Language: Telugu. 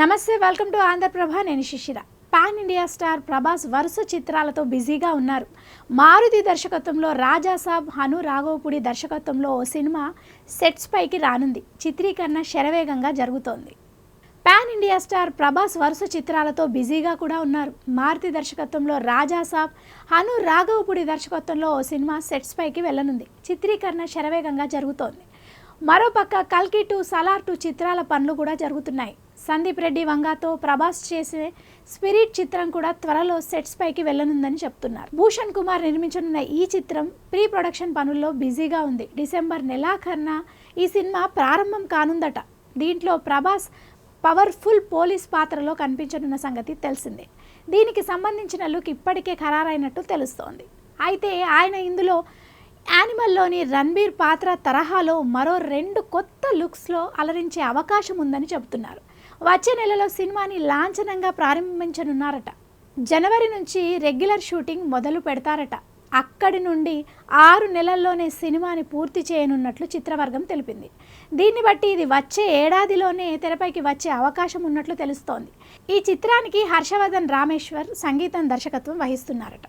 నమస్తే, వెల్కమ్ టు ఆంధ్రప్రభ. నేను శిశిర. పాన్ ఇండియా స్టార్ ప్రభాస్ వరుస చిత్రాలతో బిజీగా ఉన్నారు. మారుతి దర్శకత్వంలో రాజాసాబ్, హను రాఘవపూడి దర్శకత్వంలో ఓ సినిమా సెట్స్ పైకి రానుంది. చిత్రీకరణ శరవేగంగా జరుగుతోంది. పాన్ ఇండియా స్టార్ ప్రభాస్ వరుస చిత్రాలతో బిజీగా కూడా ఉన్నారు. మారుతి దర్శకత్వంలో రాజాసాబ్, హను రాఘవపూడి దర్శకత్వంలో ఓ సినిమా సెట్స్ పైకి వెళ్లనుంది. చిత్రీకరణ శరవేగంగా జరుగుతోంది. మరోపక్క కల్కి 2, సలార్ 2 చిత్రాల పనులు కూడా జరుగుతున్నాయి. సందీప్ రెడ్డి వంగాతో ప్రభాస్ చేసే స్పిరిట్ చిత్రం కూడా త్వరలో సెట్స్ పైకి వెళ్లనుందని చెప్తున్నారు. భూషణ్ కుమార్ నిర్మించనున్న ఈ చిత్రం ప్రీ ప్రొడక్షన్ పనుల్లో బిజీగా ఉంది. డిసెంబర్ నెలాఖరున ఈ సినిమా ప్రారంభం కానుందట. దీంట్లో ప్రభాస్ పవర్ఫుల్ పోలీస్ పాత్రలో కనిపించనున్న సంగతి తెలిసిందే. దీనికి సంబంధించిన లుక్ ఇప్పటికే ఖరారైనట్టు తెలుస్తోంది. అయితే ఆయన ఇందులో యానిమల్లోని రణబీర్ పాత్ర తరహాలో మరో 2 కొత్త లుక్స్లో అలరించే అవకాశం ఉందని చెబుతున్నారు. వచ్చే నెలలో సినిమాని లాంఛనంగా ప్రారంభించనున్నారట. జనవరి నుంచి రెగ్యులర్ షూటింగ్ మొదలు పెడతారట. అక్కడి నుండి 6 నెలల్లోనే సినిమాని పూర్తి చేయనున్నట్లు చిత్రవర్గం తెలిపింది. దీన్ని బట్టి ఇది వచ్చే ఏడాదిలోనే తెరపైకి వచ్చే అవకాశం ఉన్నట్లు తెలుస్తోంది. ఈ చిత్రానికి హర్షవర్ధన్ రామేశ్వర్ సంగీతం దర్శకత్వం వహిస్తున్నారట.